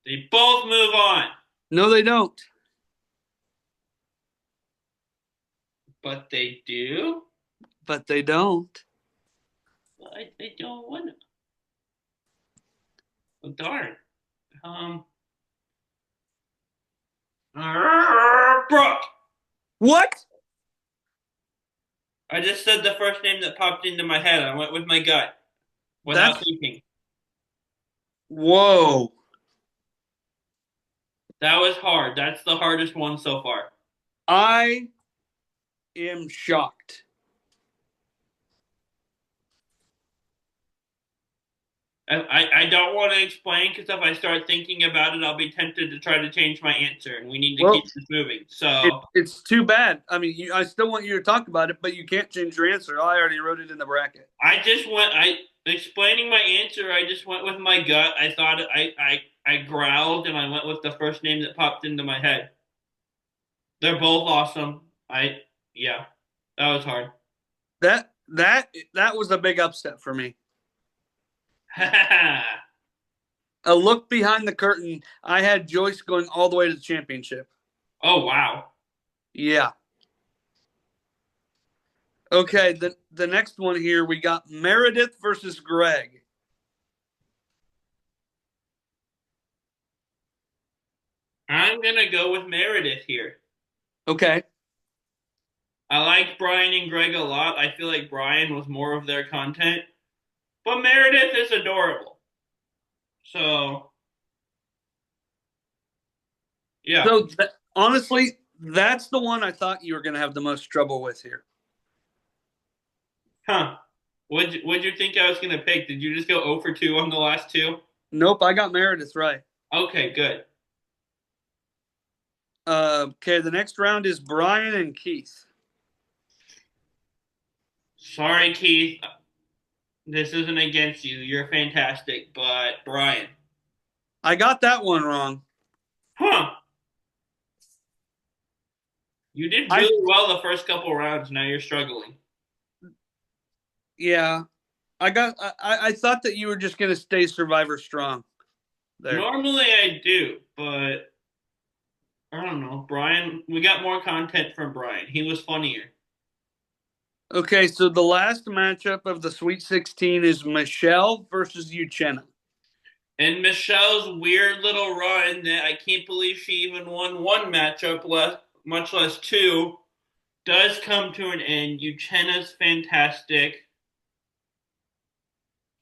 They both move on, No, they don't. but they do. But they don't. I don't want to. Oh, darn. Um. Brooke. What? I just said the first name that popped into my head. I went with my gut without That's thinking. whoa. That was hard. That's the hardest one so far. I am shocked. I don't want to explain because if I start thinking about it, I'll be tempted to try to change my answer, and we need to Well, keep this moving. So it's too bad. I mean, I still want you to talk about it, but you can't change your answer. I already wrote it in the bracket. I just went. I explaining my answer. I just went with my gut. I thought I growled and I went with the first name that popped into my head. They're both awesome. Yeah, that was hard. That was a big upset for me. A look behind the curtain. I had Joyce going all the way to the championship. Oh wow. Yeah. Okay, the next one here we got Meredith versus Greg. I'm gonna go with Meredith here. Okay. I like Brian and Greg a lot. I feel like Brian was more of their content, but Meredith is adorable. So yeah, So honestly, that's the one I thought you were going to have the most trouble with here. huh? What'd you think I was gonna pick? Did you just go 0 for 2 on the last two? Nope, I got Meredith right. Okay, good. Okay, the next round is Brian and Keith. Sorry, Keith. This isn't against you. You're fantastic, but Brian. I got that one wrong. Huh? You did I really well the first couple rounds. Now you're struggling. Yeah, I thought that you were just going to stay Survivor strong there. Normally I do, but I don't know. Brian, we got more content from Brian. He was funnier. Okay, so the last matchup of the Sweet 16 is Michelle versus Uchenna. And Michelle's weird little run that I can't believe she even won one matchup, much less two, does come to an end. Uchenna's fantastic.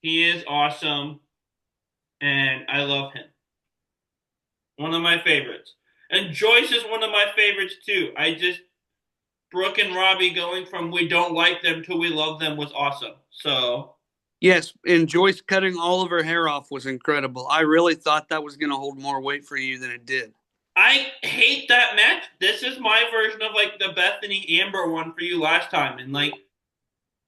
He is awesome, and I love him. One of my favorites. And Joyce is one of my favorites too. Brooke and Robbie going from we don't like them to we love them was awesome. So Yes, and Joyce cutting all of her hair off was incredible. I really thought that was going to hold more weight for you than it did. I hate that match. This is my version of like the Bethany Amber one for you last time. And like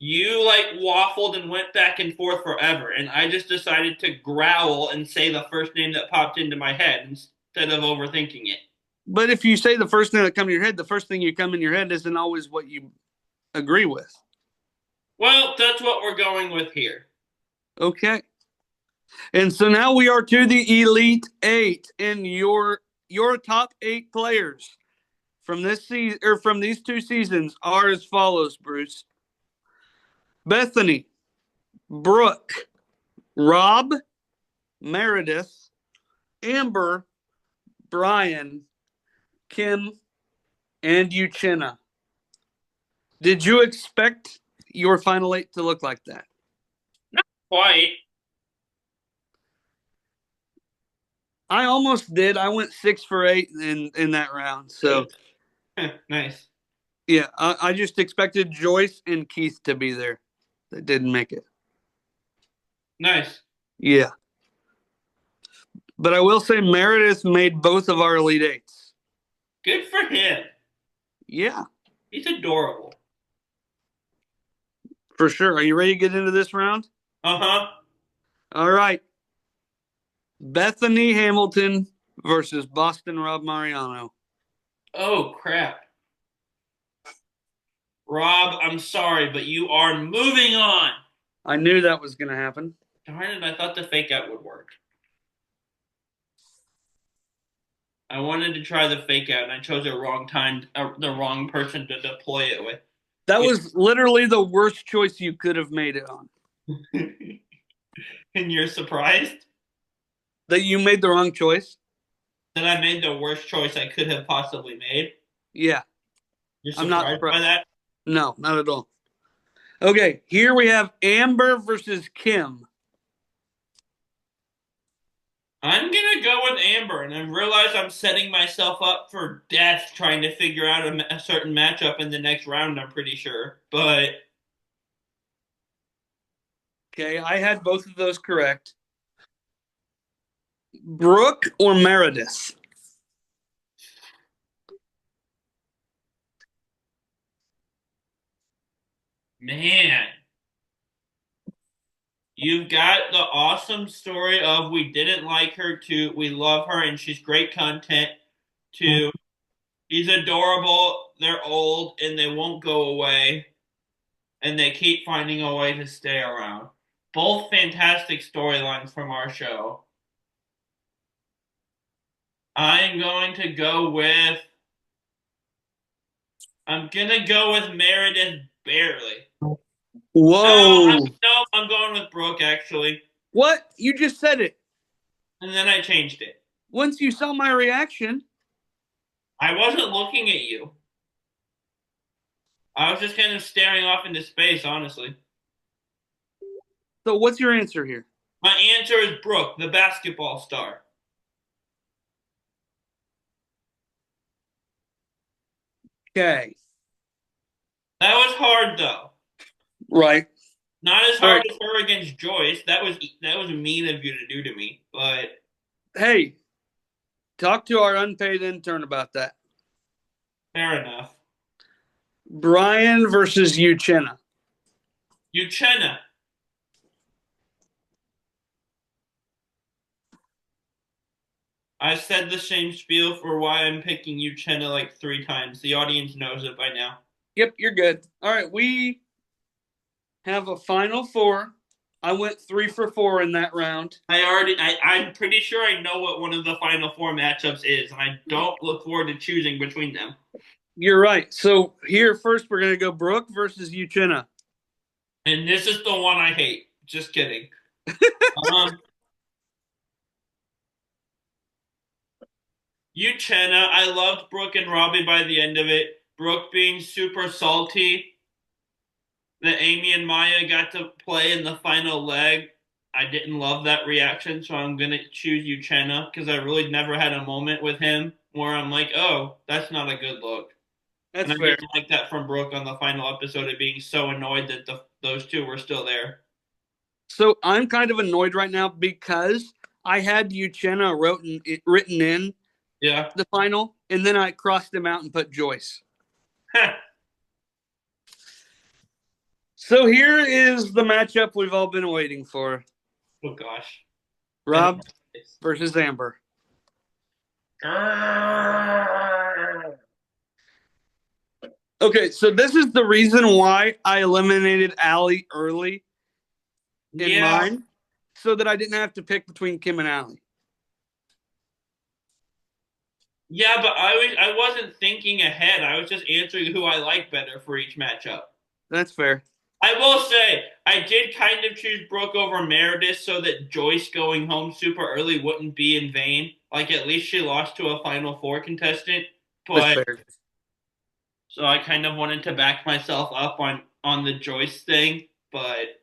you like waffled and went back and forth forever. And I just decided to growl and say the first name that popped into my head instead of overthinking it. But if you say the first thing that comes in your head, the first thing you come in your head isn't always what you agree with. Well, that's what we're going with here. Okay. And so now we are to the Elite Eight, and your top 8 players from this season or from these 2 seasons are as follows, Bruce. Bethany, Brooke, Rob, Meredith, Amber, Brian, Kim, and Uchenna. Did you expect your final 8 to look like that? Not quite. I almost did. I went 6 for 8 in that round. So Nice. yeah, I just expected Joyce and Keith to be there. That didn't make it. Nice. Yeah. But I will say Meredith made both of our Elite Eights. Good for him. Yeah, He's adorable. for sure. Are you ready to get into this round? Uh-huh. All right. Bethany Hamilton versus Boston Rob Mariano. Oh, crap. Rob, I'm sorry, but you are moving on. I knew that was going to happen. Darn it, I thought the fake out would work. I wanted to try the fake out, and I chose the wrong time, the wrong person to deploy it with. That was literally the worst choice you could have made it on. And you're surprised That you made the wrong choice? that I made the worst choice I could have possibly made? Yeah. You're I'm not surprised by surprised. that? No, not at all. Okay, here we have Amber versus Kim. I'm gonna go with Amber, and I realize I'm setting myself up for death trying to figure out a certain matchup in the next round. I'm pretty sure, but Okay, I had both of those correct. Brooke or Meredith? man, you've got the awesome story of we didn't like her to we love her and she's great content to she's adorable. They're old and they won't go away, and they keep finding a way to stay around. Both fantastic storylines from our show. I'm going to go with I'm gonna go with Meredith barely. Whoa. No, I'm going with Brooke actually, What? You just said it. and then I changed it. Once you saw my reaction. I wasn't looking at you. I was just kind of staring off into space, honestly. So what's your answer here? My answer is Brooke, the basketball star. Okay. That was hard though. Right. Not as All hard right. as her against Joyce. That was mean of you to do to me. But Hey, talk to our unpaid intern about that. fair enough. Brian versus Uchenna. Uchenna. I said the same spiel for why I'm picking Uchenna like 3 times. The audience knows it by now. Yep, you're good. All right, we have a final four. I went 3 for 4 in that round. I'm pretty sure I know what one of the final four matchups is, and I don't look forward to choosing between them. You're right. So here first, we're gonna go Brooke versus Uchenna. And this is the one I hate. Just kidding. Um, Uchenna, I loved Brooke and Robbie by the end of it. Brooke being super salty that Amy and Maya got to play in the final leg. I didn't love that reaction, so I'm gonna choose Uchenna because I really never had a moment with him where I'm like, oh, that's not a good look. And That's I fair. didn't like that from Brooke on the final episode of being so annoyed that those two were still there. So I'm kind of annoyed right now because I had Uchenna written in Yeah. the final, and then I crossed him out and put Joyce. So here is the matchup we've all been waiting for: Oh gosh. Rob versus Amber. Okay, so this is the reason why I eliminated Allie early in Yeah. mine, so that I didn't have to pick between Kim and Allie. Yeah, but I wasn't thinking ahead. I was just answering who I like better for each matchup. That's fair. I will say I did kind of choose Brooke over Meredith so that Joyce going home super early wouldn't be in vain. Like at least she lost to a Final Four contestant, That's but fair. so I kind of wanted to back myself up on the Joyce thing. But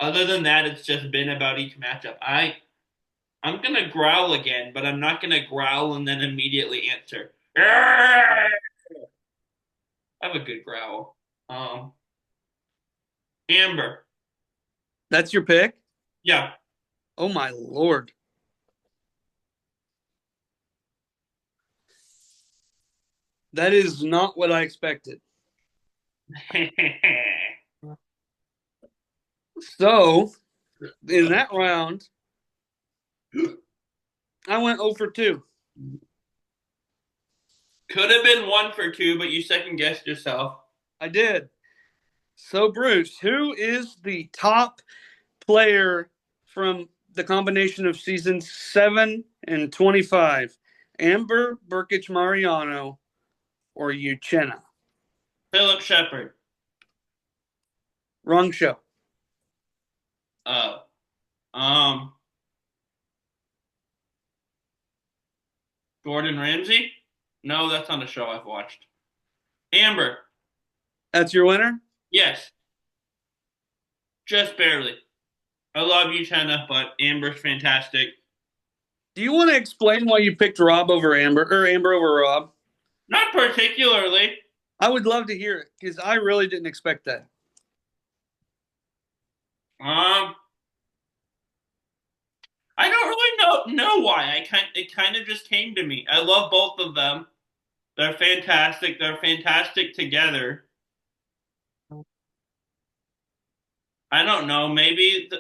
other than that, it's just been about each matchup. I'm gonna growl again, but I'm not gonna growl and then immediately answer. I have a good growl. Amber. That's your pick? Yeah. Oh my lord. That is not what I expected. So, in that round, I went 0 for 2. Could have been 1 for 2, but you second guessed yourself. I did. So, Bruce, who is the top player from the combination of seasons 7 and 25? Amber, Burkich Mariano, or Uchenna? Philip Shepard. Wrong show. Oh. Um. Gordon Ramsay? No, that's not a show I've watched. Amber. That's your winner? Yes. Just barely. I love you, Chena, but Amber's fantastic. Do you want to explain why you picked Rob over Amber or Amber over Rob? Not particularly. I would love to hear it because I really didn't expect that. Um. I don't really know why. It kind of just came to me. I love both of them. They're fantastic. They're fantastic together. I don't know. Maybe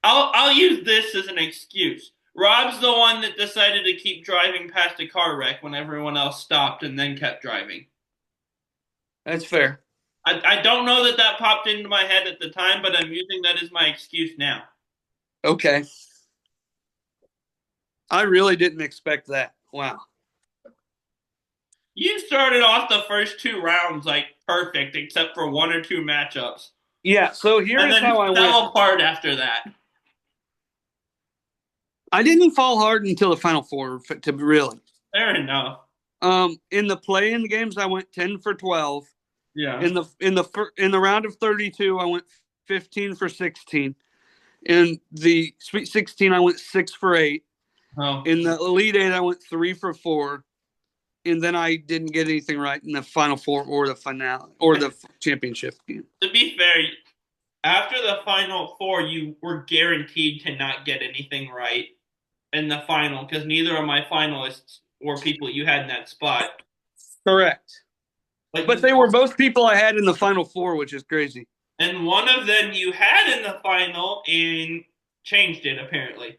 I'll use this as an excuse. Rob's the one that decided to keep driving past a car wreck when everyone else stopped and then kept driving. That's fair. I don't know that that popped into my head at the time, but I'm using that as my excuse now. Okay. I really didn't expect that. Wow. You started off the first 2 rounds like perfect, except for 1 or 2 matchups, Yeah, so here and is then how I went. fell apart after that. I didn't fall hard until the final four to really. Fair enough. In the play-in games, I went 10 for 12. Yeah. In the round of 32, I went 15 for 16. In the Sweet 16, I went 6 for 8. Oh. In the Elite Eight, I went 3 for 4. And then I didn't get anything right in the Final Four or the finale or the championship game. To be fair, after the Final Four, you were guaranteed to not get anything right in the final because neither of my finalists were people you had in that spot. Correct. But But they were both people I had in the Final Four, which is crazy. and one of them you had in the final and changed it apparently,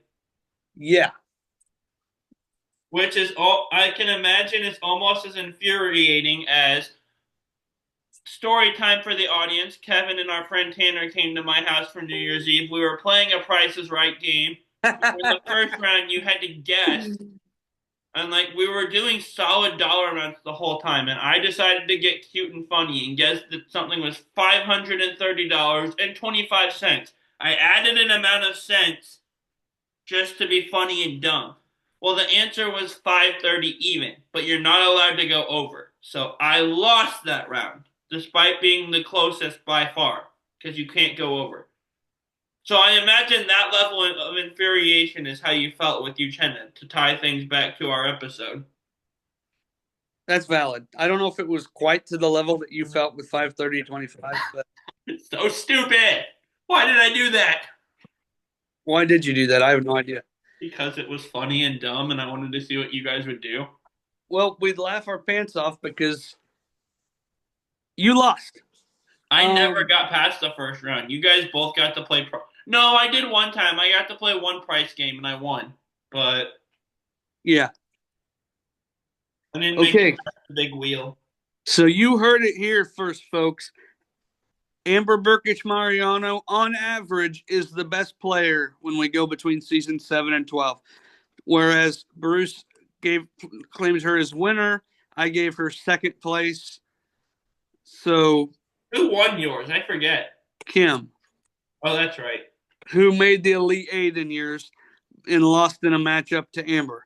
Yeah. which is all I can imagine is almost as infuriating as story time for the audience. Kevin and our friend Tanner came to my house for New Year's Eve. We were playing a Price is Right game. In the first round, you had to guess. And like we were doing solid dollar amounts the whole time, and I decided to get cute and funny and guessed that something was $530.25. I added an amount of cents just to be funny and dumb. Well, the answer was 530 even, but you're not allowed to go over. So I lost that round, despite being the closest by far, because you can't go over. So I imagine that level of infuriation is how you felt with Uchenna to tie things back to our episode. That's valid. I don't know if it was quite to the level that you felt with 530.25, but It's so stupid. Why did I do that? why did you do that? I have no idea. Because it was funny and dumb, and I wanted to see what you guys would do. Well, we'd laugh our pants off because you lost. I never got past the first round. You guys both got to play. No, I did one time. I got to play one price game, and I won. But Yeah. I didn't make Okay. the big wheel. So you heard it here first, folks. Amber Burkich Mariano, on average, is the best player when we go between season 7 and 12. Whereas Bruce claims her as winner. I gave her second place. So Who won yours? I forget. Kim, Oh, that's right. who made the Elite Eight in years and lost in a matchup to Amber.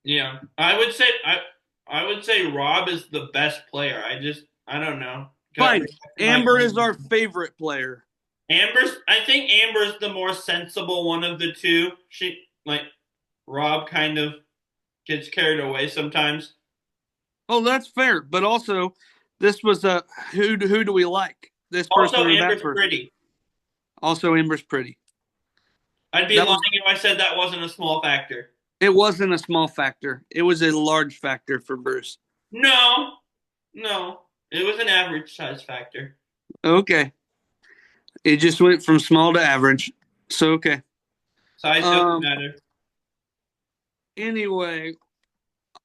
Yeah, I would say Rob is the best player. I don't know. Fine. Amber is our favorite player. I think Amber's the more sensible one of the two. She like Rob kind of gets carried away sometimes. Oh, that's fair. But also, this was a who do we like? This Also, person or that Amber's person? pretty. Also, Amber's pretty. I'd be lying if I said that wasn't a small factor. It wasn't a small factor. It was a large factor for Bruce. No, no, it was an average size factor. Okay. It just went from small to average. So, okay. Size doesn't matter. Anyway,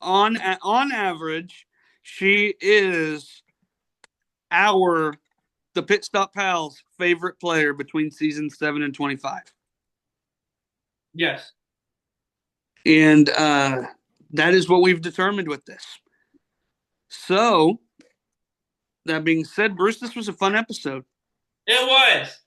on average, she is the Pit Stop Pals favorite player between season 7 and 25. Yes. And that is what we've determined with this. So, that being said, Bruce, this was a fun episode. It was.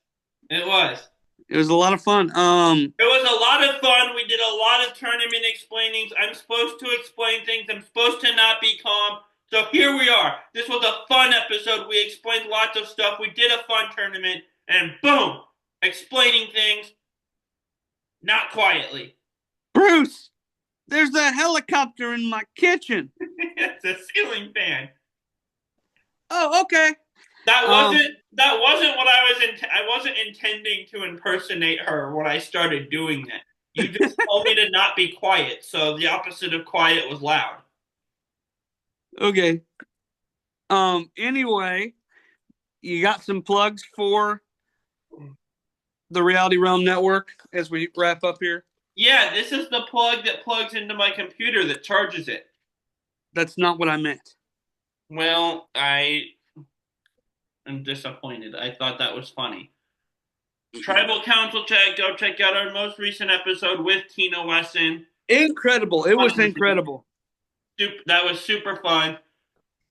It was. It was a lot of fun. It was a lot of fun. We did a lot of tournament explainings. I'm supposed to explain things. I'm supposed to not be calm. So here we are. This was a fun episode. We explained lots of stuff. We did a fun tournament. And boom, explaining things. Not quietly. Bruce, there's a helicopter in my kitchen. It's a ceiling fan. Oh, okay. That wasn't what I wasn't intending to impersonate her when I started doing that. You just told me to not be quiet, so the opposite of quiet was loud. Okay. Anyway, you got some plugs for the Reality Realm Network as we wrap up here? Yeah, this is the plug that plugs into my computer that charges it. That's not what I meant. Well, I am disappointed. I thought that was funny. Tribal Council Chat, go check out our most recent episode with Tina Wesson. Incredible. It was incredible. That was super fun.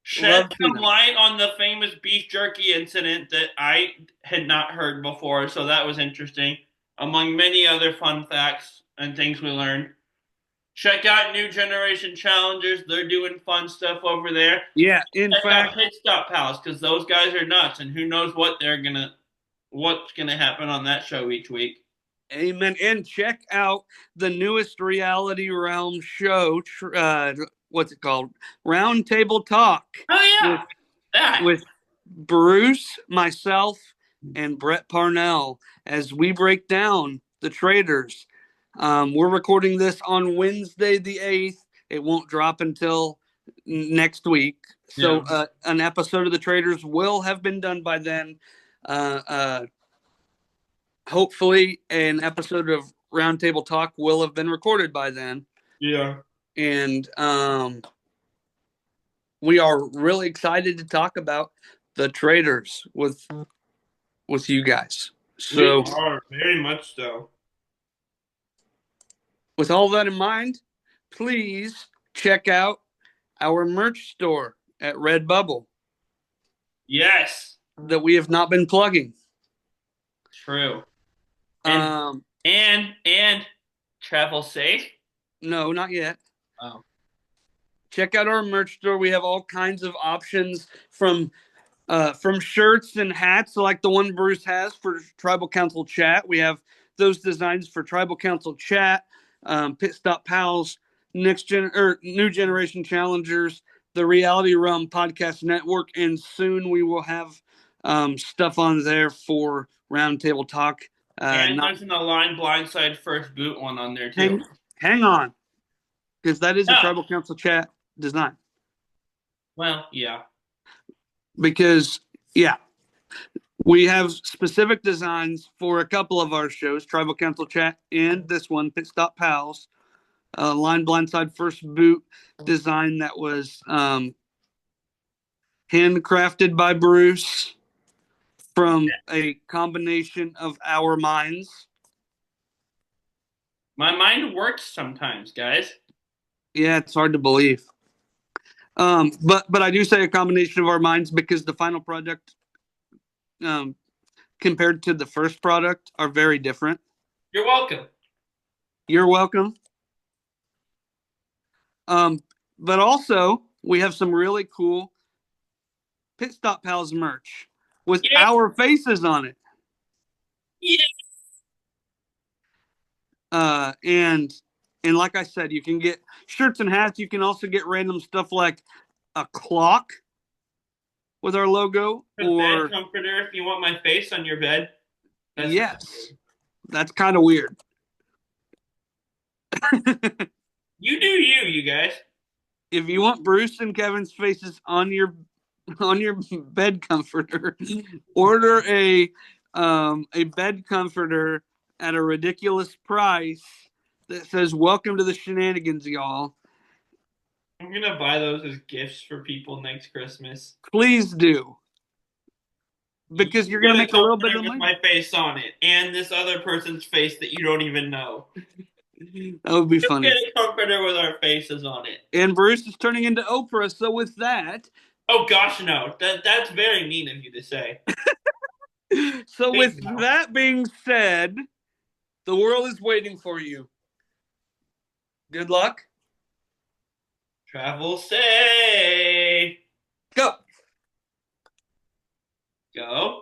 Shed some light on the famous beef jerky incident that I had not heard before, so that was interesting, among many other fun facts and things we learned. Check out New Generation Challengers. They're doing fun stuff over there. Yeah, in Check out fact, Pit Stop Pals because those guys are nuts, and who knows what's gonna happen on that show each week. amen. And check out the newest Reality Realm show. What's it called? Roundtable Talk Oh with yeah, that. with Bruce, myself, and Brett Parnell as we break down the traders. We're recording this on Wednesday the 8th. It won't drop until next week. So Yeah, an episode of the traders will have been done by then. Uh, uh, Hopefully, an episode of Roundtable Talk will have been recorded by then. yeah, And we are really excited to talk about the traders with you guys. we So, are very much so. with all that in mind, please check out our merch store at Redbubble Yes, that we have not been plugging. true. And Um, and travel safe. no, not yet. Oh, Check out our merch store. We have all kinds of options from shirts and hats like the one Bruce has for Tribal Council Chat. We have those designs for Tribal Council Chat, Pit Stop Pals, New Generation Challengers, the Reality Realm Podcast Network, and soon we will have stuff on there for Roundtable Talk. and Not there's an Align Blindside First Boot one on there too. hang on, because that is a Yeah. Tribal Council Chat design. Well, yeah. Because yeah, we have specific designs for a couple of our shows, Tribal Council Chat and this one, Pit Stop Pals. Line Blindside First Boot design that was handcrafted by Bruce from a combination of our minds. My mind works sometimes, guys. Yeah, it's hard to believe. But I do say a combination of our minds because the final product um, compared to the first product are very different. You're welcome. You're welcome. But also, we have some really cool Pit Stop Pals merch with Yeah, our faces on it. yeah. And like I said, you can get shirts and hats. You can also get random stuff like a clock with our logo, A bed or comforter if you want my face on your bed. That's yes, that's kind of weird. you do you, you guys. If you want Bruce and Kevin's faces on your bed comforter, order a bed comforter at a ridiculous price that says "Welcome to the shenanigans, y'all." I'm gonna buy those as gifts for people next Christmas. Please do, You because you're get gonna a make a little bit comforter of with money. my face on it, and this other person's face that you don't even know. That would be Just get funny. a comforter with our faces on it. And Bruce is turning into Oprah, so with that, Oh gosh, no. That's very mean of you to say. so Big with no. that being said, the world is waiting for you. Good luck. Travel safe. Go. Go.